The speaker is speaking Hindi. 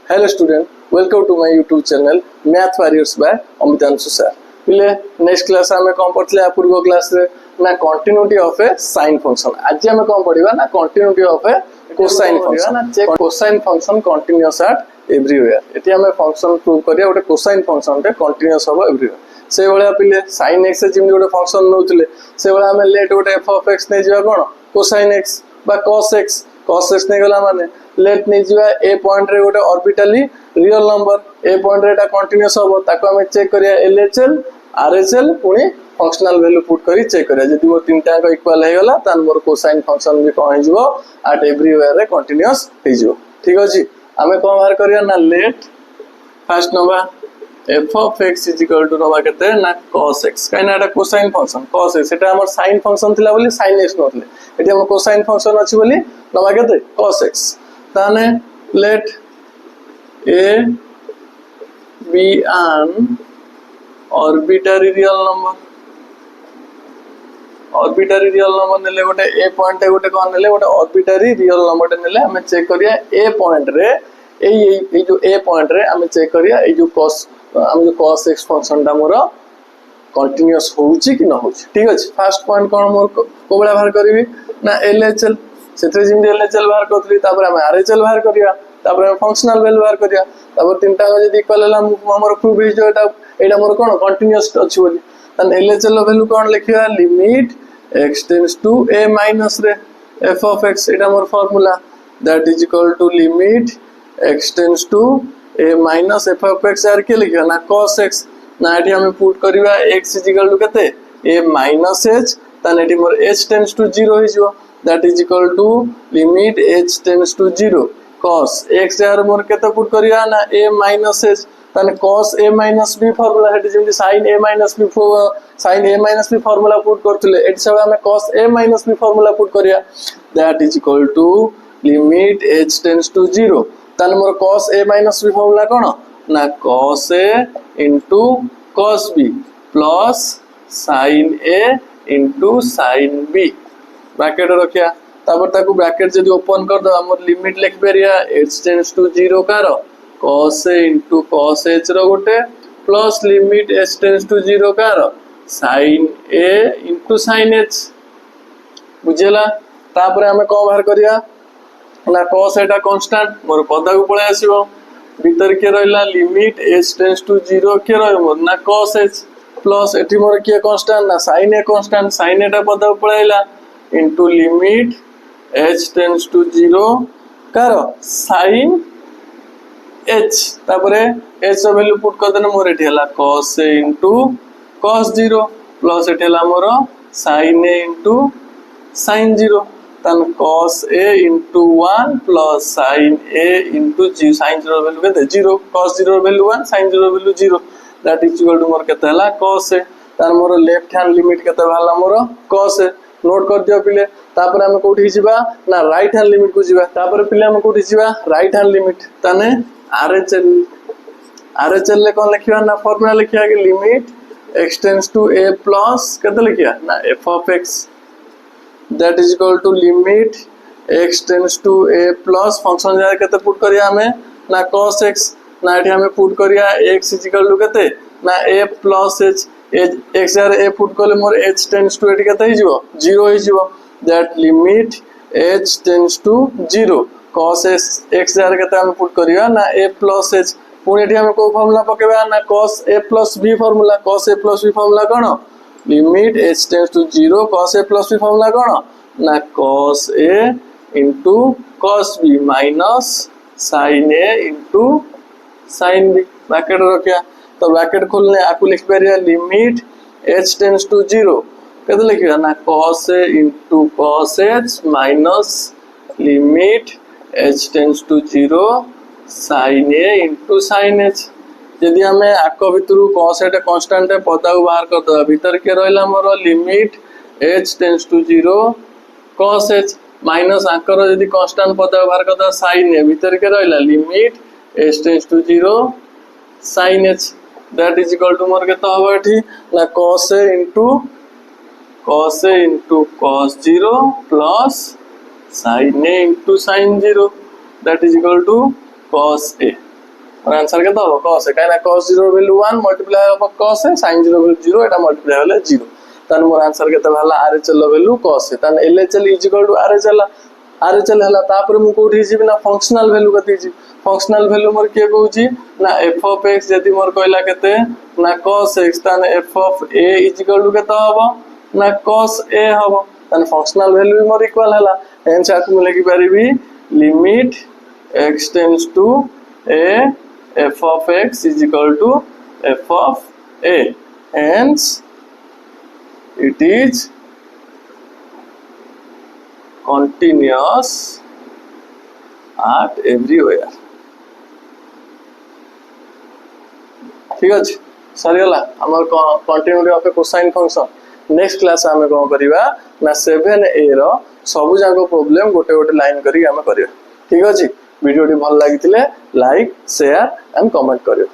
Hello student, welcome to my YouTube channel Math Warriors by Amitanshu sir. पिले नेक्स्ट क्लास में कौन पढ़ते हैं पूर्व क्लास रे ना continuity of a sine function आज हम कौन पढ़िबा ना continuity of a cosine function ना check cosine function continuous at everywhere एटी हम फंक्शन प्रूव करिया गोटे कोसाइन फंक्शन टे कंटीन्यूअस हो एवरीवेयर से भलिया पिले sin x जिम गोटे फंक्शन नउतले से भलिया हम लेट गोटे f of x नै जिवा कोन कोसाइन x बा cos x नै गला माने लेट नै जिवा a पॉइंट रे गोटे ऑर्बिटली रियल नंबर a पॉइंट रे एटा कंटीन्यूअस हो ताको हम चेक करिया LHL RHL पुणी फंक्शनल वैल्यू पुट करी चेक करिया जदी मोर तीनटा को इक्वल हे गला तान मोर कोसाइन फंक्शन भी कोन हिजबो एट एवरीवेयर रे कंटीन्यूअस हिजबो ठीक अछि हमें कोन बाहर करिया ना let first number f of x is equal to नबा केते ना cos x काइना एटा कोसाइन फंक्शन cos x एटा हमर sin फंक्शन थिला बोली sin x नथले एटी हमर कोसाइन फंक्शन अछि बोली नबा केते cos x ताने late a be an arbitrary real number नेले गोटे a पॉइंट गोटे कोन नेले गोटे arbitrary real number नेले हमें चेक करिया a पॉइंट रे ए जो a पॉइंट रे हमें चेक करिया ए जो cos x फंक्शन टा मोर कंटीन्यूअस होउची कि न होउची ठीक अछि फर्स्ट पॉइंट कोन मोर को बडा बाहर करबी ना LHL सेथरे जिम LHL बाहर करतली तापर हम RHL बाहर करिया तापर हम फंक्शनल वैल्यू बाहर करिया तापर तीनटा जदी इक्वल हला हमर प्रूफ हिजो एटा मोर कोन कंटीन्यूअस अछि बोली तन LHL वैल्यू कोन लिखिया limit x tends to a minus रे f of x एटा मोर formula that is equal to limit x tends to a minus f of x आर के लिखिया ना cos x ना एटी हम पुट करबा x इज इक्वल टू केते a माइनस h तन एटी मोर h टेंड्स टू 0 हिजो that is equal to limit h tends to 0 cos x यार मोर केते पुट करिया ना a माइनस h तने cos a minus b formula हेटी जेमि sin a minus b formula put करथले एटी सब हम cos a minus b formula put करिया that is equal to limit h tends to 0 तने मोर cos a minus b formula कोन ना cos a into cos b plus sin a into sin b bracket रखिया तापर ताकू ब्रैकेट जदी ओपन कर दो हमर लिमिट लिख पेरिया h टेंड्स टू 0 कार cos a into cos h रो गोटे plus limit h tends to 0 कार sin a into sin h बुझेला तापर हमें को बाहर करिया ना cos एटा कांस्टेंट मोर पदा को पळे आसीबो भीतर के रहला लिमिट h टेंड्स टू 0 के रहय मोर ना cos h प्लस एटी मोर के कांस्टेंट ना sin a कांस्टेंट sin एटा पदा को पळेला into limit h tends to 0 कार sin h तापरे h वैल्यू पुट कर देना मोर एठी हला cos a into cos 0 plus एठी हला मोर sin a into sin 0 तन cos a into 1 plus sin a into sin 0 value केते 0 cos 0 value 1 sin 0 value 0 that is equal to मोर केते हला cos a तार मोर लेफ्ट हैंड लिमिट केते भाला मोर cos a नोट कर दियो पिले तापर हम कोठी जिबा ना राइट हैंड लिमिट को जिबा तापर पिले हम कोठी जिबा राइट हैंड लिमिट तने RHL ले कोन लिखिया ना फार्मूला लिखिया कि limit x tends to a plus केते लिखिया ना f of x that is equal to limit x tends to a plus function जा केते पुट करिया हमें ना cos x ना एठी हमें पुट करिया x इज इक्वल टू केते ना a प्लस h x यार a पुट करले मोर h टेंड्स टू एटी केते हिजबो 0 हिजबो that limit h tends to 0 cos x यार केते हम पुट करिया ना a प्लस h पुणी एटी हम को फार्मूला पकेबा ना cos a plus b formula cos a plus b formula कोन limit h tends to 0 cos a plus b formula कोन ना cos a into cos b minus sin a into sin b bracket रखिया तो ब्रैकेट खोलने आकु लिख पेरिया लिमिट h टेंड्स टू 0 केते लिखिया ना cos a into cos h minus limit h tends to 0 sin a into sin h यदि हमें आको भितरु cos एटा कांस्टेंट है पता को बाहर कर दो भीतर के रहला मोर limit h tends to 0 cos h minus आकर यदि कांस्टेंट पता को बाहर कर दो sin a भीतर के रहला limit h tends to 0 sin h that is equal to मोर केता होबा एठी ना cos a into cos 0 plus sin a into sin 0 that is equal to cos a answer के हम cos कहीं cos 0 वैल्यू 1 मल्टीप्लाई हम cos sin 0 वैल्यू 0 एटा मल्टीप्लाई होले 0 तन मोर आंसर के हला RHL वैल्यू cos तन LHL RHL RHL हला तापर मु कोठी जी ना फंक्शनल वैल्यू कति जी फंक्शनल वैल्यू मोर के कहूची ना f of x यदि मोर कहला केते ना cos x तन f of a केते हबो ना cos a हबो तन फंक्शनल वैल्यू मोर इक्वल हला हेंस आकु मु लिखि परिबी limit x tends to a f of x is equal to f of a hence it is continuous at everywhere ठीक अछि सरी होला हमर continuity of a cosine function next class हम कोन करिवा ना 7a रो सब जाको प्रॉब्लम गोटे गोटे लाइन करी हम करिवा ठीक अछि वीडियो टी भल लागितिले लाइक शेयर एंड कमेंट करियो।